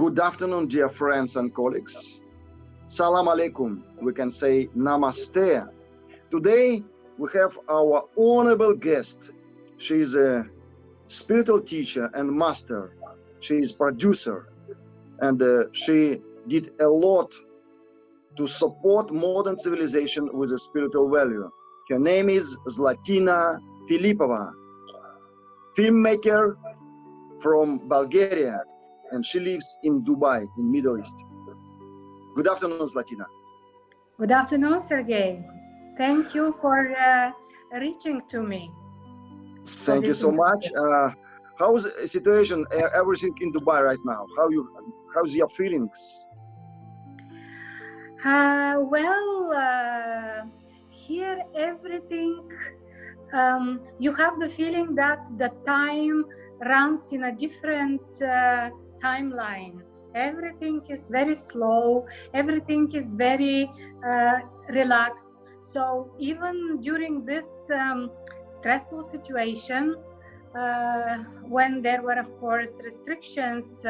Good afternoon, dear friends and colleagues. Salam alaikum. We can say namaste. Today, we have our honorable guest. She is a spiritual teacher and master. She is producer, and she did a lot to support modern civilization with a spiritual value. Her name is Zlatina Filipova, filmmaker from Bulgaria, and she lives in Dubai, in Middle East. Good afternoon, Zlatina. Good afternoon, Sergey. Thank you for reaching to me. Thank you so much. How's the situation, everything in Dubai right now? How's your feelings? Here everything, you have the feeling that the time runs in a different timeline. Everything is very slow, everything is very relaxed. So even during this stressful situation, when there were, of course, restrictions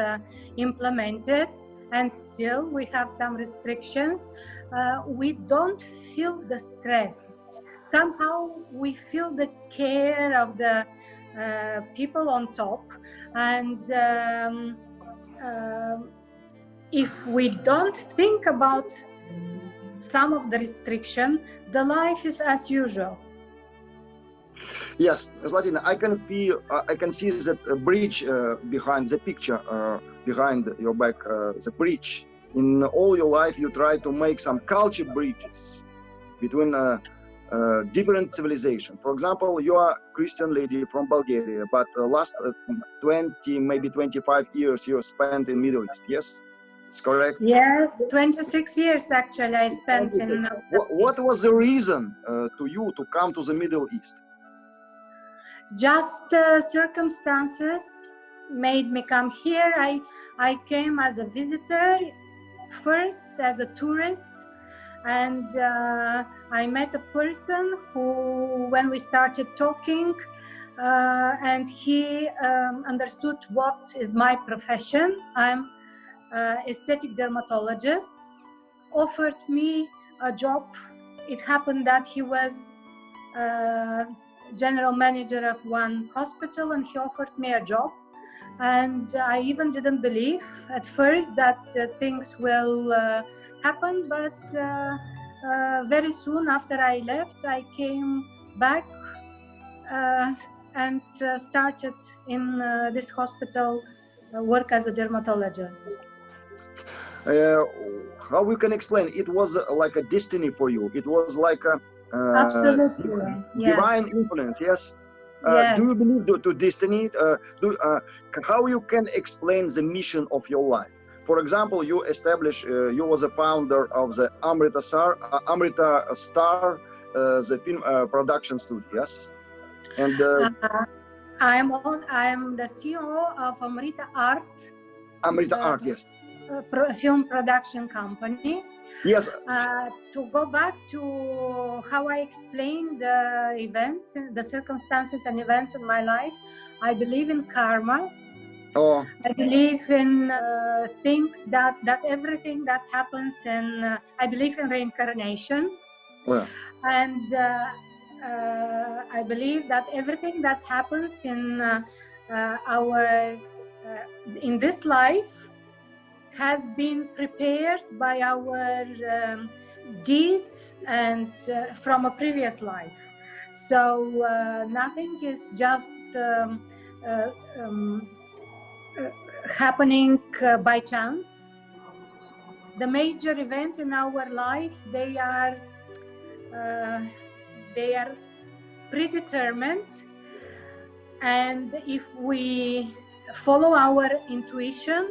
implemented, and still we have some restrictions, we don't feel the stress. Somehow we feel the care of the people on top, and if we don't think about some of the restriction, the life is as usual. Yes, Zlatina, I can feel, I can see that bridge behind the picture, behind your back, the bridge. In all your life, you try to make some culture bridges between different civilizations. For example, you are a Christian lady from Bulgaria, but last 20, maybe 25 years you spent in Middle East, yes? It's correct? Yes, 26 years actually I spent in... What was the reason to you to come to the Middle East? Just circumstances made me come here. I came as a visitor first, as a tourist, and I met a person who, when we started talking, and he understood what is my profession. I'm aesthetic dermatologist, offered me a job. It happened that he was general manager of one hospital, and he offered me a job, and I even didn't believe at first that things will happen, but very soon after I left, I came back and started in this hospital work as a dermatologist. How we can explain? It was like a destiny for you. It was like a absolutely, divine yes. influence, yes? Yes. Do you believe to destiny? How you can explain the mission of your life? For example, you established, you was a founder of the Amrita Star, the film production studio, yes? And I'm the CEO of Amrita Art. Amrita Art, yes. Film production company. Yes. To go back to how I explained the events, the circumstances and events in my life, I believe in karma. Oh. I believe in things that everything that happens in, I believe in reincarnation. Yeah. And I believe that everything that happens in in this life has been prepared by our deeds and from a previous life. So nothing is just happening by chance. The major events in our life, they are predetermined, and if we follow our intuition,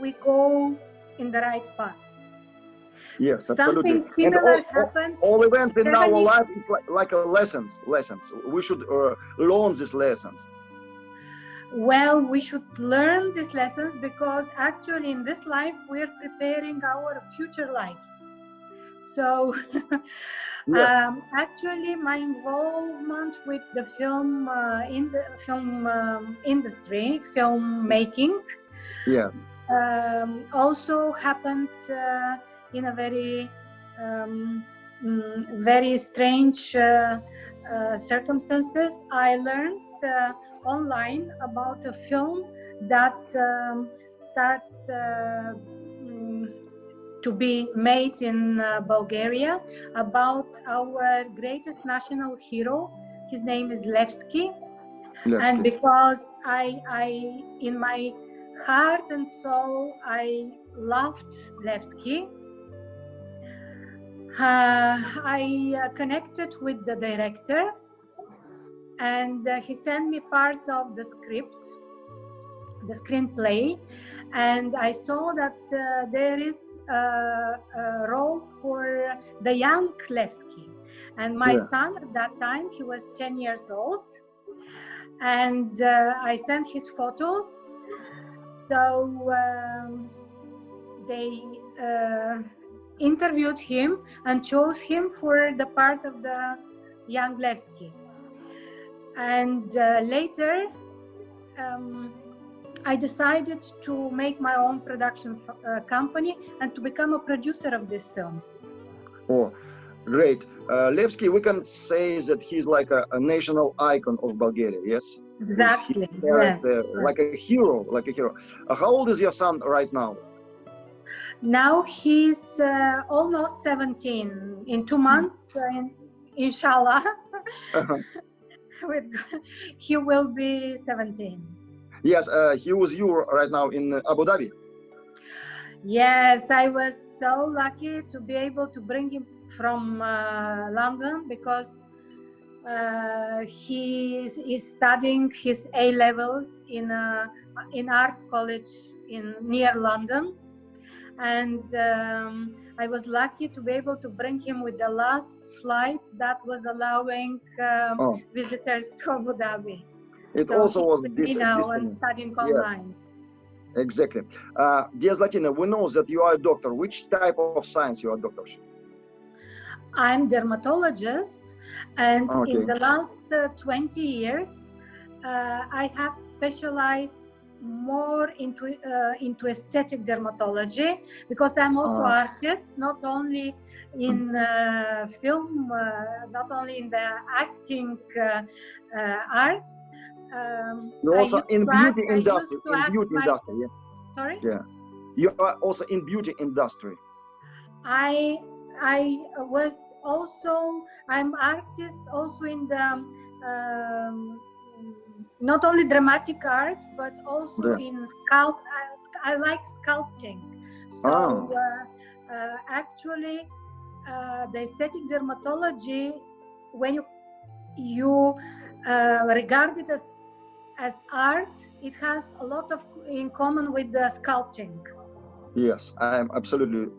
we go in the right path. Yes, absolutely. Something similar happens. All events in our life is like a lessons. We should learn these lessons. Well, we should learn these lessons because actually in this life we're preparing our future lives. So actually my involvement with the film industry, filmmaking, also happened in a very strange circumstances. I learned online about a film that starts to be made in Bulgaria about our greatest national hero. His name is Levski. And because I in my heart and soul, I loved Levski, I connected with the director, and he sent me parts of the script, the screenplay, and I saw that there is a role for the young Levski. And my son at that time, he was 10 years old, and I sent his photos. So they interviewed him and chose him for the part of the young Levski. And later, I decided to make my own production company and to become a producer of this film. Oh, great. Levski, we can say that he's like a national icon of Bulgaria, yes? Exactly, yes. Yes. Like a hero, like a hero. How old is your son right now? Now he's almost 17. In 2 months, inshallah, he will be 17. Yes, he was you right now in Abu Dhabi. Yes, I was so lucky to be able to bring him from London, because he is studying his A levels in art college near London, and I was lucky to be able to bring him with the last flight that was allowing visitors to Abu Dhabi. It so also was with me now and studying online. Exactly. Dear Zlatina, we know that you are a doctor. Which type of science you are a doctor? I'm dermatologist, and in the last 20 years, I have specialized more into aesthetic dermatology, because I'm also artist, not only in film, not only in the acting art. You're also in beauty industry. Yes. Sorry? Yeah. You are also in beauty industry. I was also, I'm artist also in the not only dramatic art, but also in I like sculpting. So actually, the aesthetic dermatology, when you regard it as art, it has a lot in common with the sculpting. Yes, I am absolutely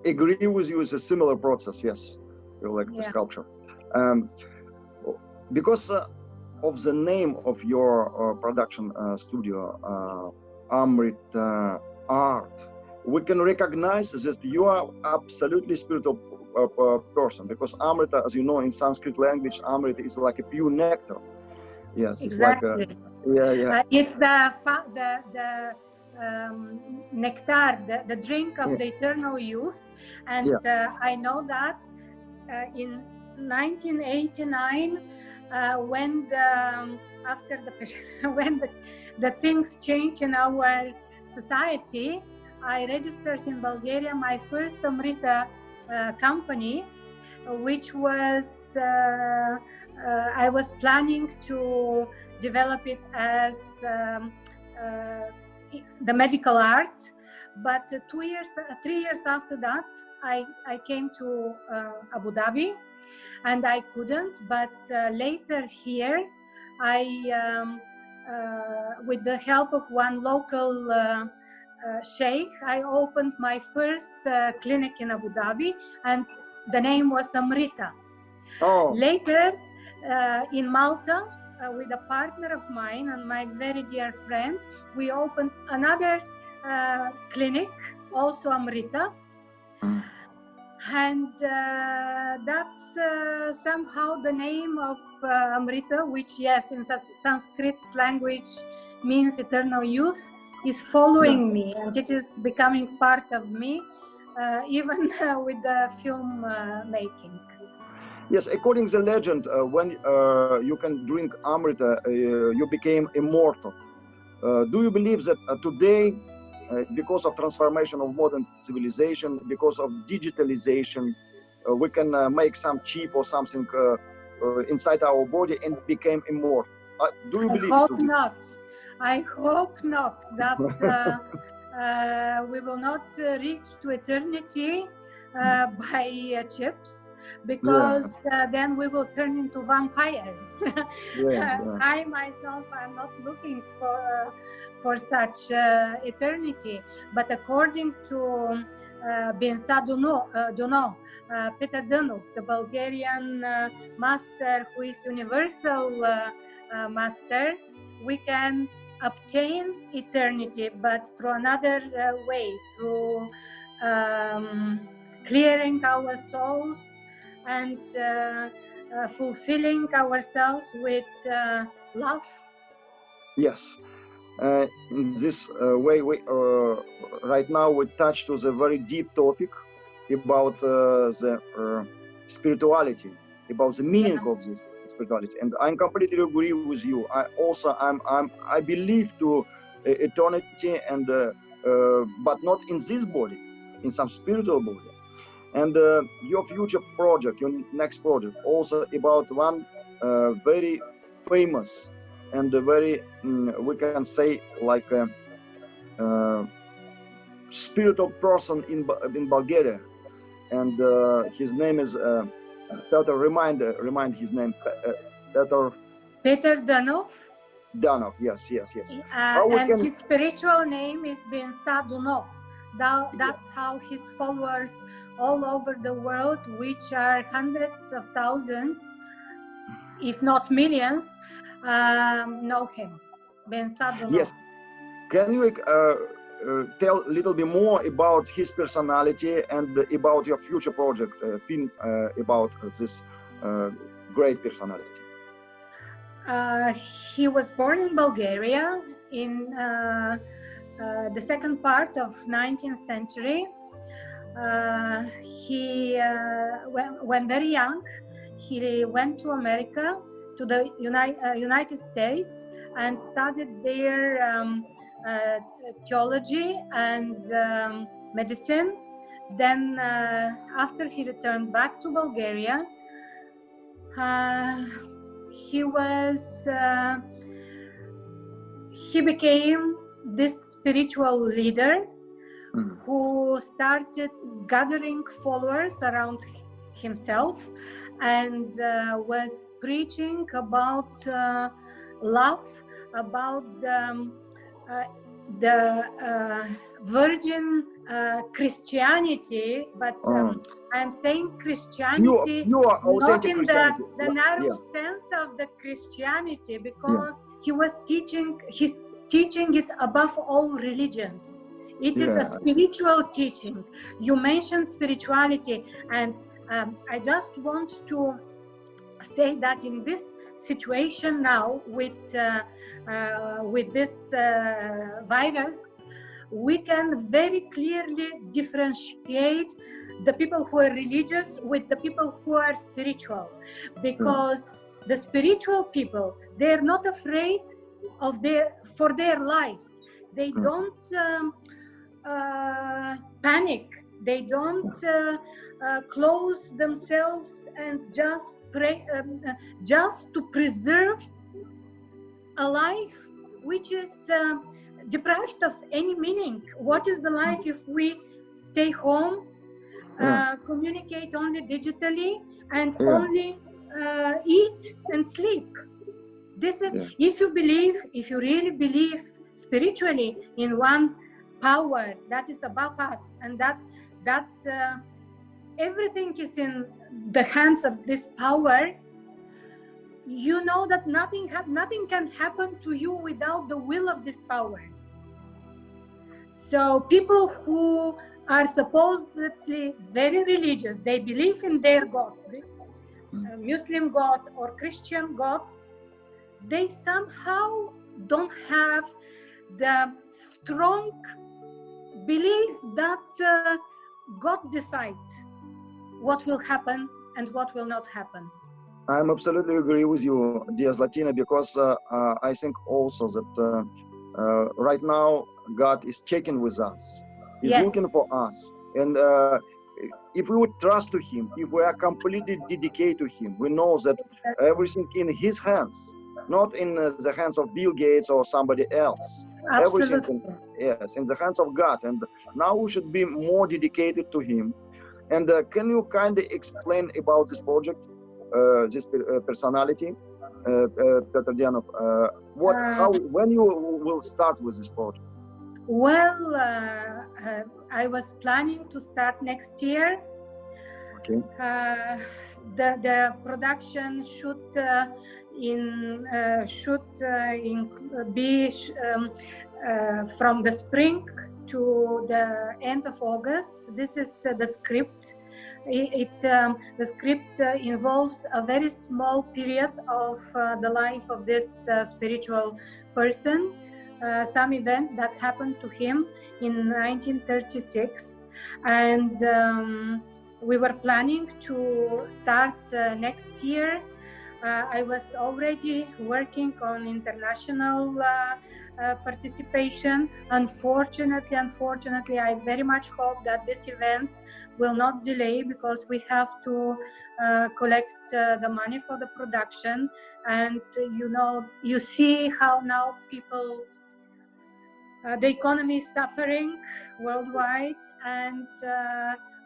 agree with you. It's a similar process. Yes, you like the sculpture. Because of the name of your production studio, Amrit Art, we can recognize that you are absolutely spiritual person, because Amrita, as you know, in Sanskrit language, Amrita is like a pure nectar. Yes, exactly. It's like it's the nectar, the drink of the eternal youth. And I know that in 1989, when when the things change in our society, I registered in Bulgaria my first Amrita company, which was I was planning to develop it as the medical art, but 3 years after that, I came to Abu Dhabi, and I couldn't. But later here, with the help of one local sheikh, I opened my first clinic in Abu Dhabi, and the name was Amrita. Later, in Malta, with a partner of mine and my very dear friend, we opened another clinic, also Amrita. And that's somehow the name of Amrita, which, yes, in Sanskrit language means eternal youth. is following me, and it is becoming part of me, even with the film making. Yes, according to the legend, when you can drink Amrita, you became immortal. Do you believe that today, because of transformation of modern civilization, because of digitalization, we can make some chip or something inside our body and became immortal? Do you believe I hope it? not. I hope not that we will not reach to eternity by chips, because then we will turn into vampires. I myself am not looking for such eternity, but according to Bensa Duno, Peter Dunov, the Bulgarian master who is universal master, we can obtain eternity, but through another way, through clearing our souls and fulfilling ourselves with love. Yes. In this way, we right now we touch to the very deep topic about the spirituality, about the meaning of this spirituality, and I completely agree with you. I believe to eternity, and but not in this body, in some spiritual body. And your future project, your next project, also about one very famous and very we can say like a spiritual person in Bulgaria, and his name is Peter. Remind his name, Peter Dunov. Danov. Yes. And his spiritual name is Bensa Dunov. That's how his followers all over the world, which are hundreds of thousands, if not millions, know him. Bensa Dunov. Yes. Can you tell a little bit more about his personality and about your future project, film about this great personality? He was born in Bulgaria in the second part of 19th century. When very young, he went to America, to the United States, and studied there theology and medicine. Then after he returned back to Bulgaria, he became this spiritual leader who started gathering followers around himself, and was preaching about love, about the virgin Christianity, but I'm saying Christianity not in the narrow sense of the Christianity, because he was teaching, his teaching is above all religions. It is a spiritual teaching. You mentioned spirituality, and I just want to say that in this situation now with this virus, we can very clearly differentiate the people who are religious with the people who are spiritual, because the spiritual people, they're not afraid of for their lives. They don't panic. They don't close themselves and just pray, just to preserve a life which is deprived of any meaning. What is the life if we stay home, communicate only digitally, and only eat and sleep? This is, if you really believe spiritually in one power that is above us, and that everything is in the hands of this power, you know that nothing can happen to you without the will of this power. So people who are supposedly very religious, they believe in their God, Muslim God or Christian God, they somehow don't have the strong belief that God decides what will happen and what will not happen. I'm absolutely agree with you, dear Zlatina, because I think also that right now God is checking with us. He's looking Yes, for us, and if we would trust to Him, if we are completely dedicated to Him, we know that everything in His hands, not in the hands of Bill Gates or somebody else. Everything, absolutely. yes, in the hands of God. And now we should be more dedicated to Him. And can you kind of explain about this project, this personality, Peter Dianov? When you will start with this project? Well, I was planning to start next year. Okay. The production should be from the spring to the end of August. This is the script. The script involves a very small period of the life of this spiritual person. Some events that happened to him in 1936, and we were planning to start next year. I was already working on international participation. Unfortunately, I very much hope that these events will not delay, because we have to collect the money for the production. And you see how now people, the economy is suffering worldwide, and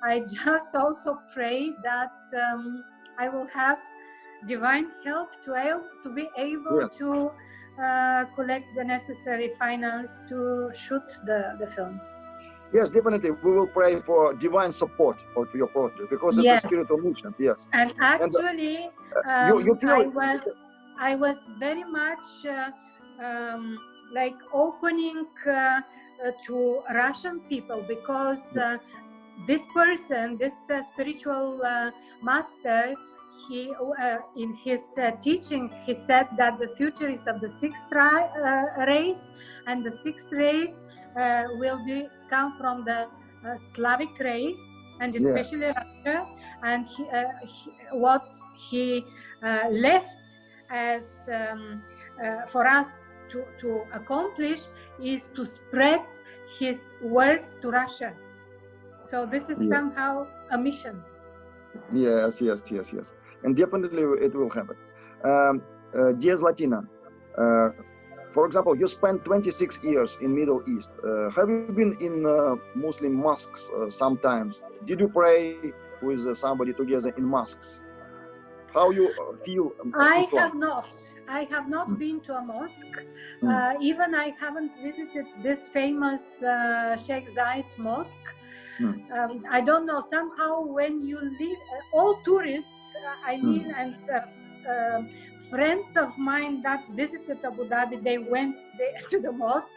I just also pray that I will have divine help to be able to collect the necessary finance to shoot the film. Yes, definitely. We will pray for divine support for your project, because it's a spiritual mission. Yes. And actually, I was very much like opening to Russian people, because this person, this spiritual master, he in his teaching, he said that the future is of the sixth race, and the sixth race will come from the Slavic race, and especially Russia. And what he left as for us to accomplish is to spread his words to Russia. So this is somehow a mission. Yes. And definitely it will happen. Dear Zlatina, for example, you spent 26 years in Middle East. Have you been in Muslim mosques sometimes? Did you pray with somebody together in mosques? How you feel? I have not been to a mosque. Even I haven't visited this famous Sheikh Zayed mosque. I don't know, somehow when you live, all tourists, and friends of mine that visited Abu Dhabi, they went there to the mosque.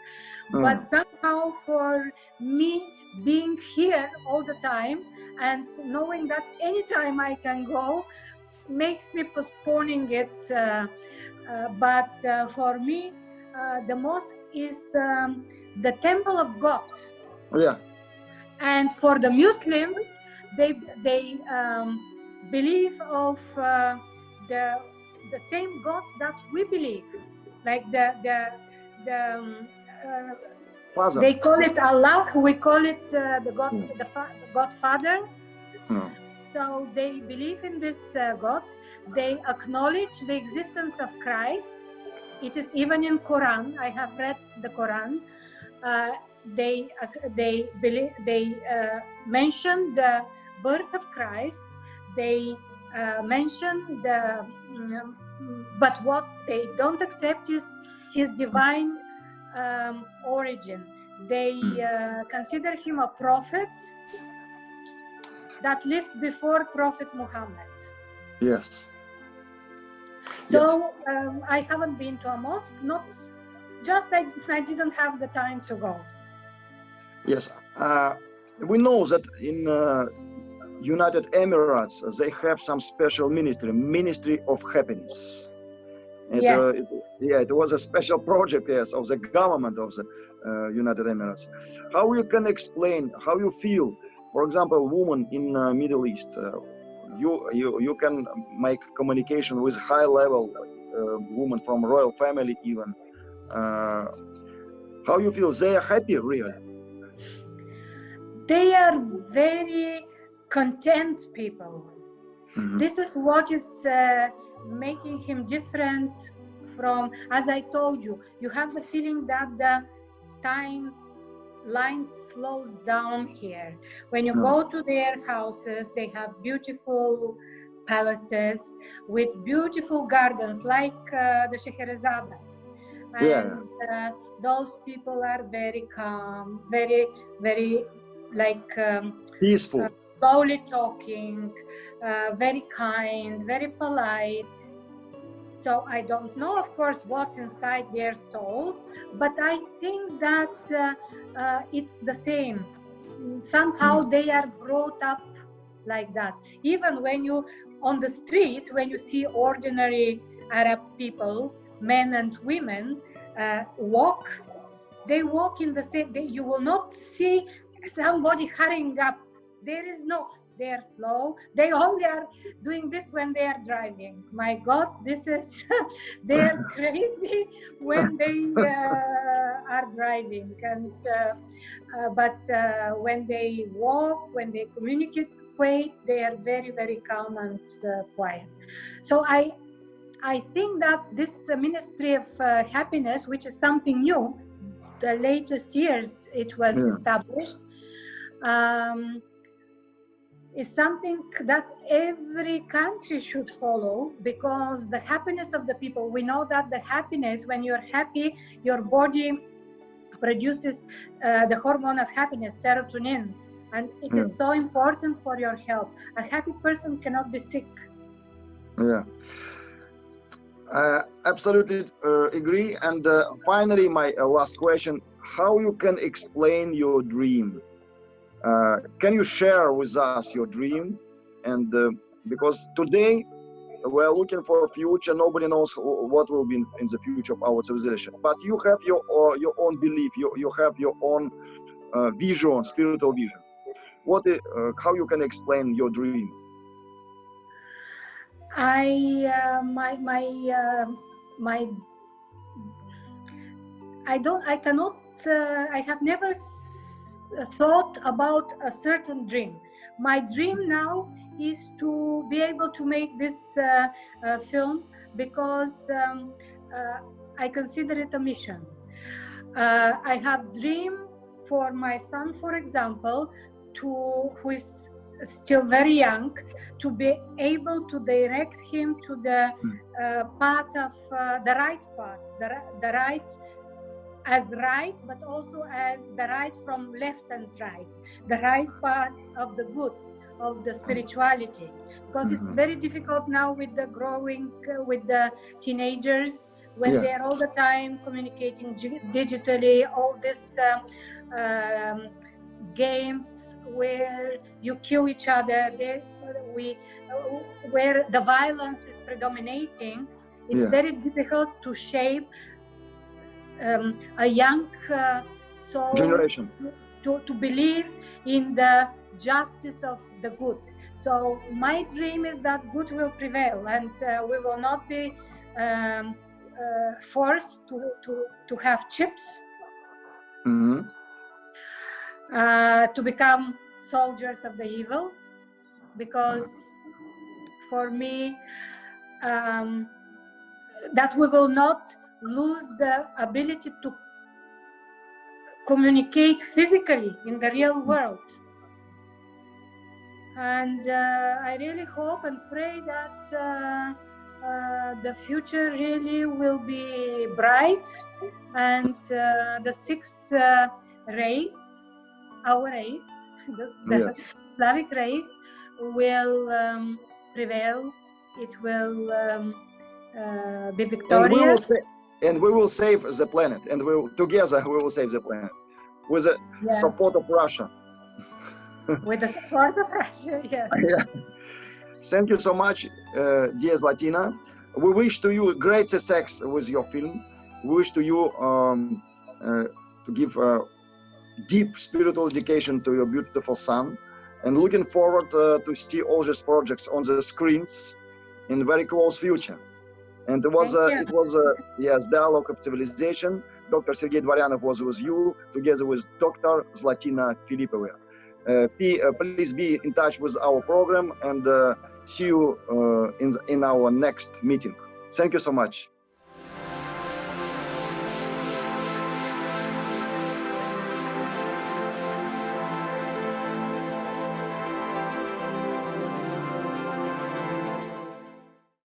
But somehow for me, being here all the time and knowing that anytime I can go, makes me postponing it. But for me, the mosque is the temple of God. Yeah. And for the Muslims, they believe of the same God that we believe, like the Father. They call it Allah. We call it the God, the Godfather. So they believe in this God. They acknowledge the existence of Christ. It is even in Quran. I have read the Quran. They mention the birth of Christ. They mention but what they don't accept is his divine origin. They consider him a prophet that lived before Prophet Muhammad. Yes. So I haven't been to a mosque. Not just I didn't have the time to go. Yes. We know that in United Emirates they have some special Ministry of Happiness. It was a special project, of the government, of the United Emirates. How you can explain, how you feel, for example, woman in Middle East, you can make communication with high level woman from royal family even. How you feel? They are happy, really? They are very content people. This is what is making him different from, as I told you, you have the feeling that the time line slows down here. When you go to their houses, they have beautiful palaces with beautiful gardens like the Scheherazade. And those people are very calm, very, very like peaceful, slowly talking, very kind, very polite. So I don't know, of course, what's inside their souls, but I think that it's the same. Somehow they are brought up like that. Even when you, on the street, when you see ordinary Arab people, men and women, walk, they walk in the same, you will not see somebody hurrying up. There is no, they are slow. They only are doing this when they are driving. My God, this is, they are crazy when they are driving. And but when they walk, when they communicate, they are very, very calm and quiet. So I think that this Ministry of Happiness, which is something new, the latest years it was established, is something that every country should follow, because the happiness of the people, we know that the happiness, when you're happy, your body produces the hormone of happiness, serotonin, and it is so important for your health. A happy person cannot be sick. Yeah. Absolutely agree. And finally, my last question: how you can explain your dream? Can you share with us your dream? And because today we're looking for a future, nobody knows what will be in the future of our civilization. But you have your own belief. You have your own vision, spiritual vision. What? How you can explain your dream? I cannot, I have never thought about a certain dream. My dream now is to be able to make this film, because I consider it a mission. I have dream for my son, for example, who is still very young, to be able to direct him to the path of the right path, the right as right, but also as the right from left and right, the right path of the good, of the spirituality, because it's very difficult now with the growing, with the teenagers, when they're all the time communicating digitally, all this games where you kill each other, where the violence is predominating. It's very difficult to shape a young soul generation to believe in the justice of the good. So my dream is that good will prevail, and we will not be forced to have chips, to become soldiers of the evil, because for me that we will not lose the ability to communicate physically in the real world. And I really hope and pray that the future really will be bright, and the sixth race, our race, the Slavic race, will prevail. It will be victorious. And we will save the planet, and together we will save the planet with the support of Russia. With the support of Russia, yes. Thank you so much, dear Zlatina. We wish to you great success with your film. We wish to you to to give deep spiritual education to your beautiful son, and looking forward to see all these projects on the screens in very close future. And it was yes, Dialogue of Civilization. Dr. Sergei Dvoryanov was with you together with Dr. Zlatina Filipova. Please be in touch with our program, and see you in our next meeting. Thank you so much.